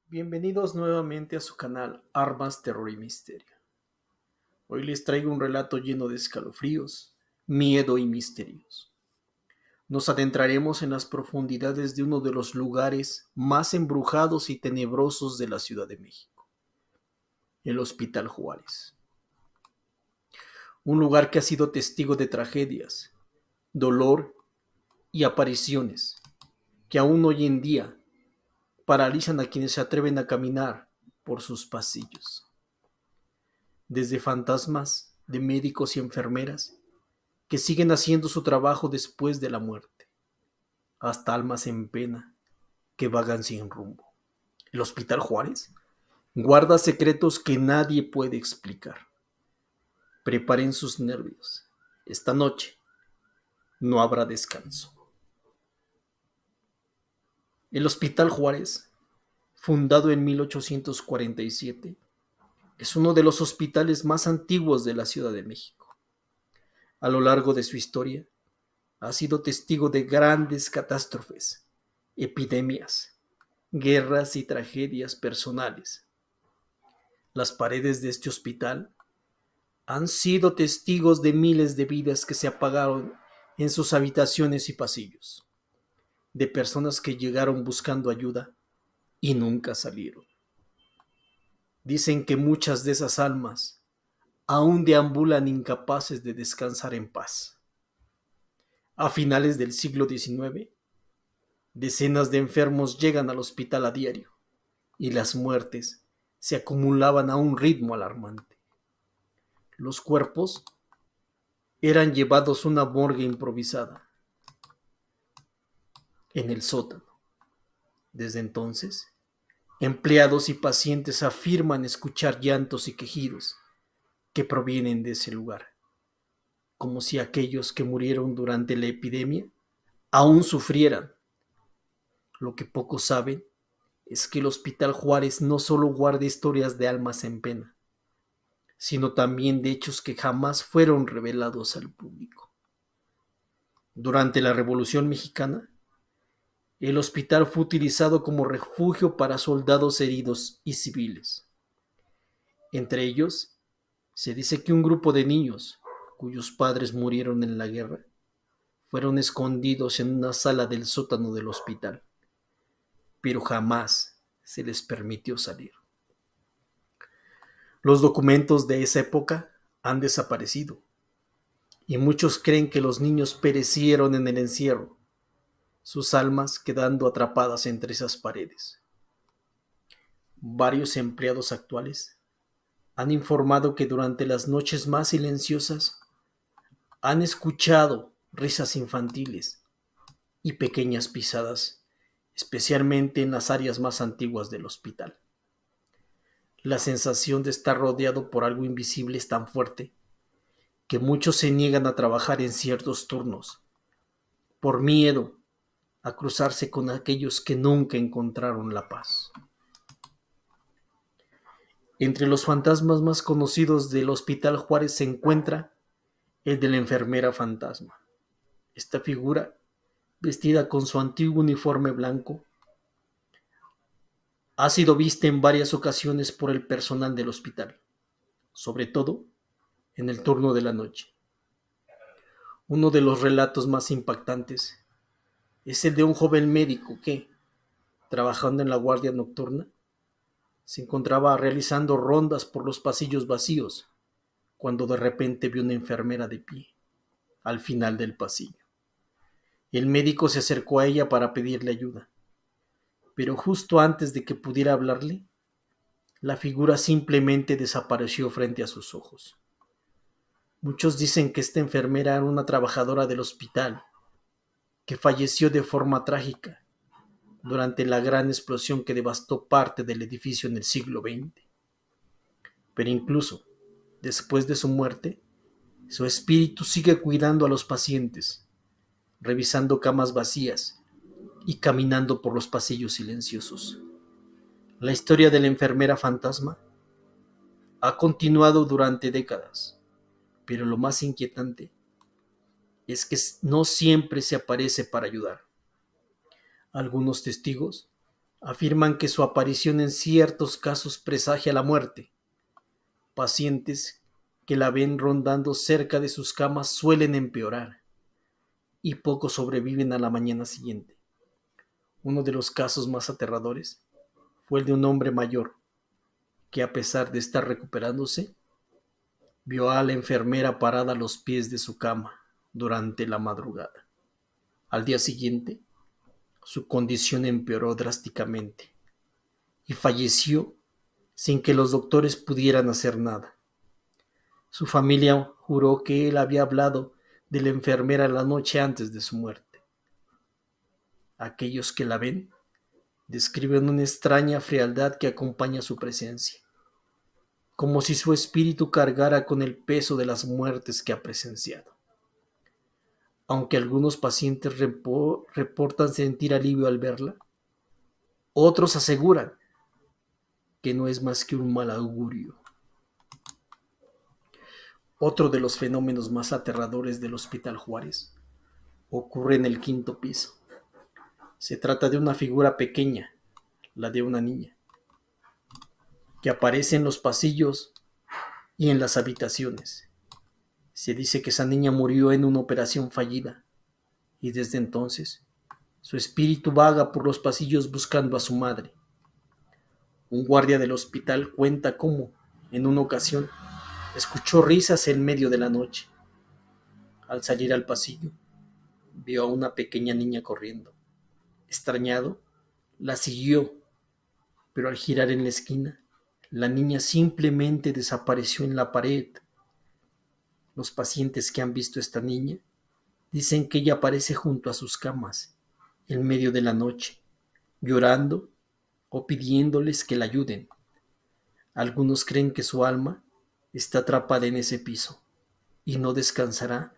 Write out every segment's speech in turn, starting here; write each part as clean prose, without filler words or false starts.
Bienvenidos nuevamente a su canal Armas, Terror y Misterio. Hoy les traigo un relato lleno de escalofríos, miedo y misterios. Nos adentraremos en las profundidades de uno de los lugares más embrujados y tenebrosos de la Ciudad de México, el Hospital Juárez. Un lugar que ha sido testigo de tragedias, dolor y apariciones que aún hoy en día paralizan a quienes se atreven a caminar por sus pasillos. Desde fantasmas de médicos y enfermeras que siguen haciendo su trabajo después de la muerte, hasta almas en pena que vagan sin rumbo. El Hospital Juárez guarda secretos que nadie puede explicar. Preparen sus nervios. Esta noche no habrá descanso. El Hospital Juárez, fundado en 1847, es uno de los hospitales más antiguos de la Ciudad de México. A lo largo de su historia, ha sido testigo de grandes catástrofes, epidemias, guerras y tragedias personales. Las paredes de este hospital han sido testigos de miles de vidas que se apagaron en sus habitaciones y pasillos, de personas que llegaron buscando ayuda y nunca salieron. Dicen que muchas de esas almas aún deambulan incapaces de descansar en paz. A finales del siglo XIX, decenas de enfermos llegan al hospital a diario y las muertes se acumulaban a un ritmo alarmante. Los cuerpos eran llevados a una morgue improvisada en el sótano. Desde entonces, empleados y pacientes afirman escuchar llantos y quejidos que provienen de ese lugar, como si aquellos que murieron durante la epidemia aún sufrieran. Lo que pocos saben es que el Hospital Juárez no solo guarda historias de almas en pena, sino también de hechos que jamás fueron revelados al público. Durante la Revolución Mexicana, el hospital fue utilizado como refugio para soldados heridos y civiles. Entre ellos, se dice que un grupo de niños, cuyos padres murieron en la guerra, fueron escondidos en una sala del sótano del hospital, pero jamás se les permitió salir. Los documentos de esa época han desaparecido y muchos creen que los niños perecieron en el encierro, sus almas quedando atrapadas entre esas paredes. Varios empleados actuales han informado que durante las noches más silenciosas han escuchado risas infantiles y pequeñas pisadas, especialmente en las áreas más antiguas del hospital. La sensación de estar rodeado por algo invisible es tan fuerte que muchos se niegan a trabajar en ciertos turnos, por miedo a cruzarse con aquellos que nunca encontraron la paz. Entre los fantasmas más conocidos del Hospital Juárez se encuentra el de la enfermera fantasma. Esta figura, vestida con su antiguo uniforme blanco, ha sido vista en varias ocasiones por el personal del hospital, sobre todo en el turno de la noche. Uno de los relatos más impactantes es el de un joven médico que, trabajando en la guardia nocturna, se encontraba realizando rondas por los pasillos vacíos cuando de repente vio una enfermera de pie al final del pasillo. El médico se acercó a ella para pedirle ayuda, pero justo antes de que pudiera hablarle, la figura simplemente desapareció frente a sus ojos. Muchos dicen que esta enfermera era una trabajadora del hospital que falleció de forma trágica durante la gran explosión que devastó parte del edificio en el siglo XX. Pero incluso después de su muerte, su espíritu sigue cuidando a los pacientes, revisando camas vacías y caminando por los pasillos silenciosos. La historia de la enfermera fantasma ha continuado durante décadas, pero lo más inquietante es que no siempre se aparece para ayudar. Algunos testigos Afirman que su aparición en ciertos casos presagia la muerte. Pacientes que la ven rondando cerca de sus camas suelen empeorar y pocos sobreviven a la mañana siguiente. Uno de los casos más aterradores fue el de un hombre mayor que, a pesar de estar recuperándose, vio a la enfermera parada a los pies de su cama durante la madrugada. Al día siguiente, su condición empeoró drásticamente y falleció sin que los doctores pudieran hacer nada. Su familia juró que él había hablado de la enfermera la noche antes de su muerte. Aquellos que la ven describen una extraña frialdad que acompaña su presencia, como si su espíritu cargara con el peso de las muertes que ha presenciado. Aunque algunos pacientes reportan sentir alivio al verla, otros aseguran que no es más que un mal augurio. Otro de los fenómenos más aterradores del Hospital Juárez ocurre en el quinto piso. Se trata de una figura pequeña, la de una niña, que aparece en los pasillos y en las habitaciones. Se dice que esa niña murió en una operación fallida y desde entonces su espíritu vaga por los pasillos buscando a su madre. Un guardia del hospital cuenta cómo, en una ocasión, escuchó risas en medio de la noche. Al salir al pasillo, vio a una pequeña niña corriendo. Extrañado, la siguió, pero al girar en la esquina, la niña simplemente desapareció en la pared. Los pacientes que han visto a esta niña dicen que ella aparece junto a sus camas, en medio de la noche, llorando o pidiéndoles que la ayuden. Algunos creen que su alma está atrapada en ese piso y no descansará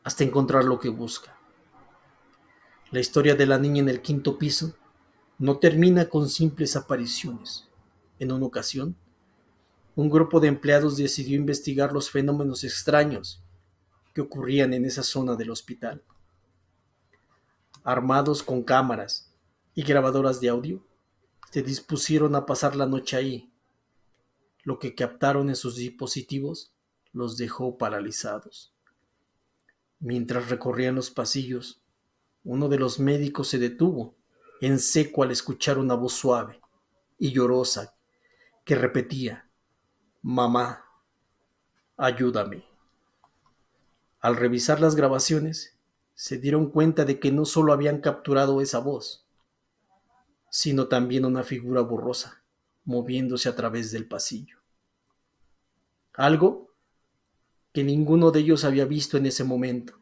hasta encontrar lo que busca. La historia de la niña en el quinto piso no termina con simples apariciones. En una ocasión, un grupo de empleados decidió investigar los fenómenos extraños que ocurrían en esa zona del hospital. Armados con cámaras y grabadoras de audio, se dispusieron a pasar la noche ahí. Lo que captaron en sus dispositivos los dejó paralizados. Mientras recorrían los pasillos, uno de los médicos se detuvo en seco al escuchar una voz suave y llorosa que repetía: «Mamá, ayúdame». Al revisar las grabaciones, se dieron cuenta de que no solo habían capturado esa voz, sino también una figura borrosa moviéndose a través del pasillo. Algo que ninguno de ellos había visto en ese momento.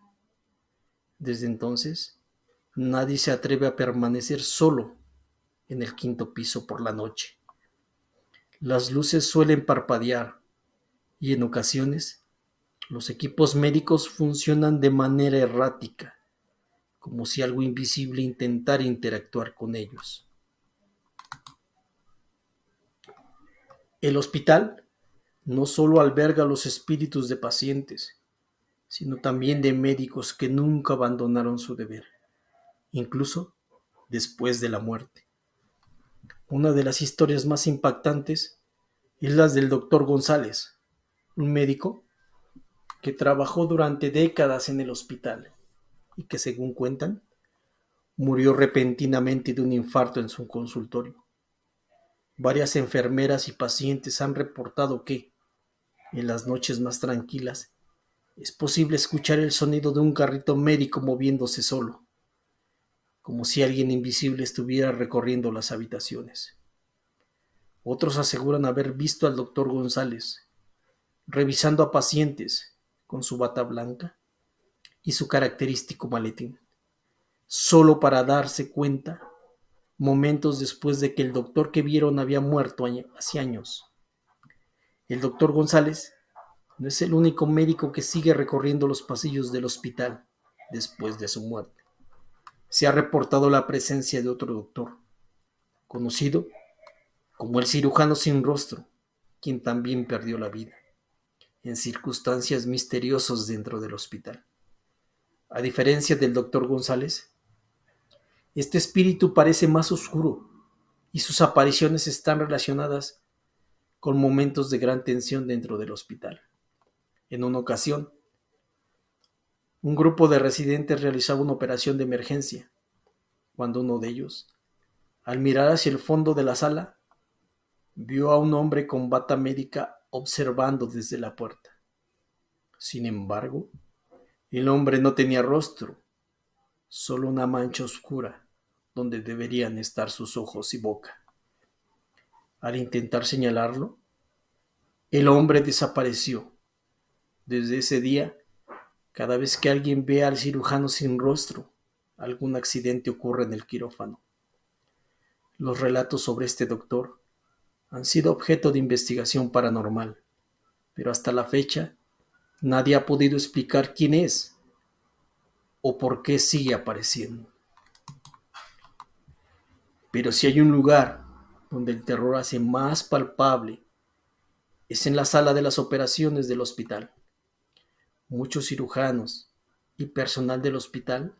Desde entonces, nadie se atreve a permanecer solo en el quinto piso por la noche. Las luces suelen parpadear y en ocasiones los equipos médicos funcionan de manera errática, como si algo invisible intentara interactuar con ellos. El hospital no solo alberga los espíritus de pacientes, sino también de médicos que nunca abandonaron su deber, incluso después de la muerte. Una de las historias más impactantes es la del doctor González, un médico que trabajó durante décadas en el hospital y que, según cuentan, murió repentinamente de un infarto en su consultorio. Varias enfermeras y pacientes han reportado que, en las noches más tranquilas, es posible escuchar el sonido de un carrito médico moviéndose solo, como si alguien invisible estuviera recorriendo las habitaciones. Otros aseguran haber visto al doctor González revisando a pacientes con su bata blanca y su característico maletín, solo para darse cuenta momentos después de que el doctor que vieron había muerto hace años. El doctor González no es el único médico que sigue recorriendo los pasillos del hospital después de su muerte. Se ha reportado la presencia de otro doctor, conocido como el cirujano sin rostro, quien también perdió la vida en circunstancias misteriosas dentro del hospital. A diferencia del doctor González, este espíritu parece más oscuro y sus apariciones están relacionadas con momentos de gran tensión dentro del hospital. En una ocasión, un grupo de residentes realizaba una operación de emergencia, cuando uno de ellos, al mirar hacia el fondo de la sala, vio a un hombre con bata médica observando desde la puerta. Sin embargo, el hombre no tenía rostro, solo una mancha oscura donde deberían estar sus ojos y boca. Al intentar señalarlo, el hombre desapareció. Desde ese día, cada vez que alguien ve al cirujano sin rostro, algún accidente ocurre en el quirófano. Los relatos sobre este doctor han sido objeto de investigación paranormal, pero hasta la fecha nadie ha podido explicar quién es o por qué sigue apareciendo. Pero si hay un lugar donde el terror hace más palpable, es en la sala de las operaciones del hospital. Muchos cirujanos y personal del hospital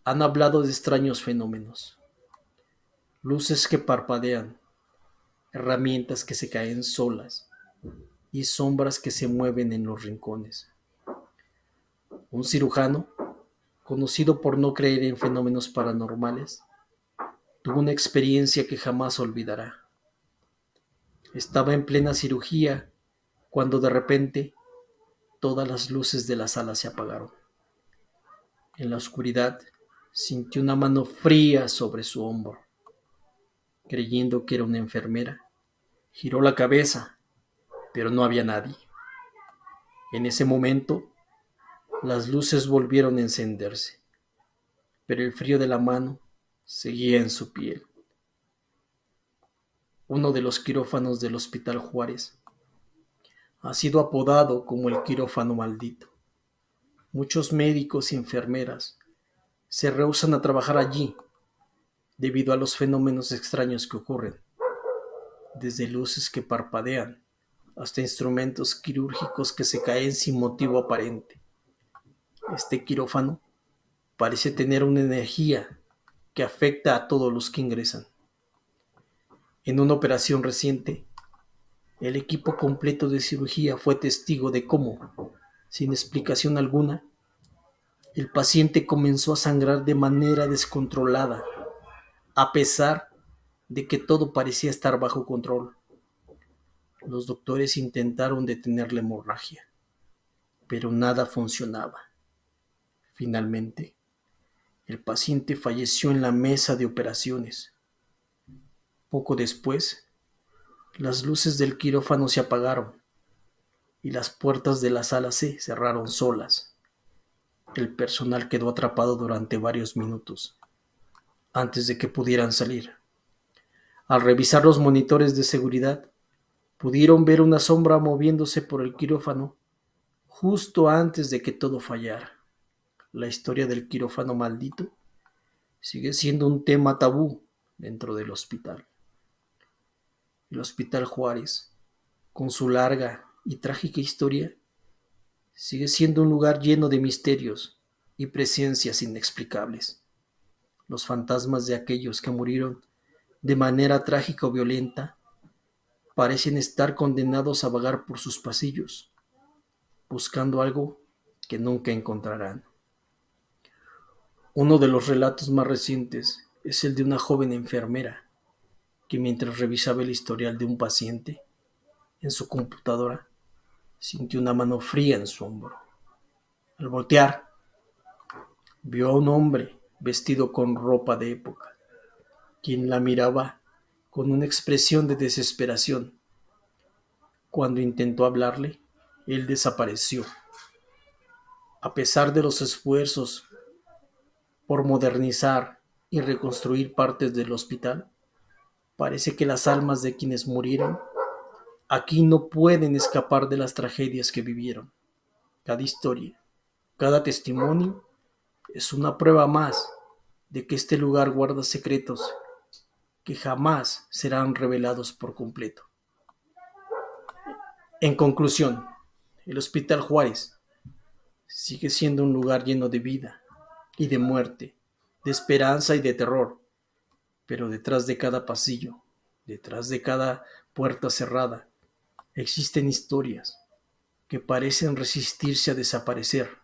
han hablado de extraños fenómenos: luces que parpadean, herramientas que se caen solas y sombras que se mueven en los rincones. Un cirujano, conocido por no creer en fenómenos paranormales, tuvo una experiencia que jamás olvidará. Estaba en plena cirugía cuando de repente todas las luces de la sala se apagaron. En la oscuridad sintió una mano fría sobre su hombro. Creyendo que era una enfermera, giró la cabeza, pero no había nadie. En ese momento, las luces volvieron a encenderse, pero el frío de la mano seguía en su piel. Uno de los quirófanos del Hospital Juárez ha sido apodado como el quirófano maldito. Muchos médicos y enfermeras se rehúsan a trabajar allí debido a los fenómenos extraños que ocurren, desde luces que parpadean hasta instrumentos quirúrgicos que se caen sin motivo aparente. Este quirófano parece tener una energía que afecta a todos los que ingresan. En una operación reciente, el equipo completo de cirugía fue testigo de cómo, sin explicación alguna, el paciente comenzó a sangrar de manera descontrolada, a pesar de que todo parecía estar bajo control. Los doctores intentaron detener la hemorragia, pero nada funcionaba. Finalmente, el paciente falleció en la mesa de operaciones. Poco después, las luces del quirófano se apagaron y las puertas de la sala se cerraron solas. El personal quedó atrapado durante varios minutos antes de que pudieran salir. Al revisar los monitores de seguridad, pudieron ver una sombra moviéndose por el quirófano justo antes de que todo fallara. La historia del quirófano maldito sigue siendo un tema tabú dentro del hospital. El Hospital Juárez, con su larga y trágica historia, sigue siendo un lugar lleno de misterios y presencias inexplicables. Los fantasmas de aquellos que murieron de manera trágica o violenta parecen estar condenados a vagar por sus pasillos, buscando algo que nunca encontrarán. Uno de los relatos más recientes es el de una joven enfermera que, mientras revisaba el historial de un paciente en su computadora, sintió una mano fría en su hombro. Al voltear, vio a un hombre vestido con ropa de época, quien la miraba con una expresión de desesperación. Cuando intentó hablarle, él desapareció. A pesar de los esfuerzos por modernizar y reconstruir partes del hospital, parece que las almas de quienes murieron aquí no pueden escapar de las tragedias que vivieron. Cada historia, cada testimonio es una prueba más de que este lugar guarda secretos que jamás serán revelados por completo. En conclusión, el Hospital Juárez sigue siendo un lugar lleno de vida y de muerte, de esperanza y de terror, Pero detrás de cada pasillo, detrás de cada puerta cerrada, existen historias que parecen resistirse a desaparecer.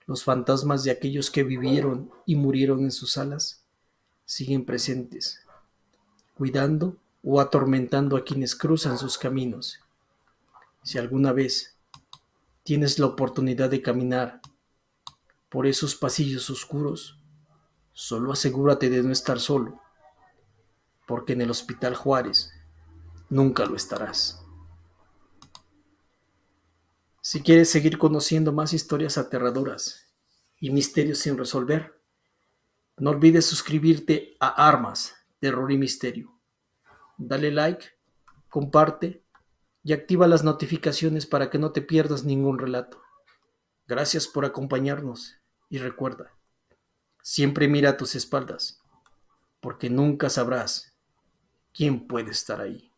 Los fantasmas de aquellos que vivieron y murieron en sus salas siguen presentes, cuidando o atormentando a quienes cruzan sus caminos. Si alguna vez tienes la oportunidad de caminar por esos pasillos oscuros, solo asegúrate de no estar solo, porque en el Hospital Juárez nunca lo estarás. Si quieres seguir conociendo más historias aterradoras y misterios sin resolver, no olvides suscribirte a Armas, Terror y Misterio. Dale like, comparte y activa las notificaciones para que no te pierdas ningún relato. Gracias por acompañarnos y recuerda, siempre mira a tus espaldas, porque nunca sabrás quién puede estar ahí.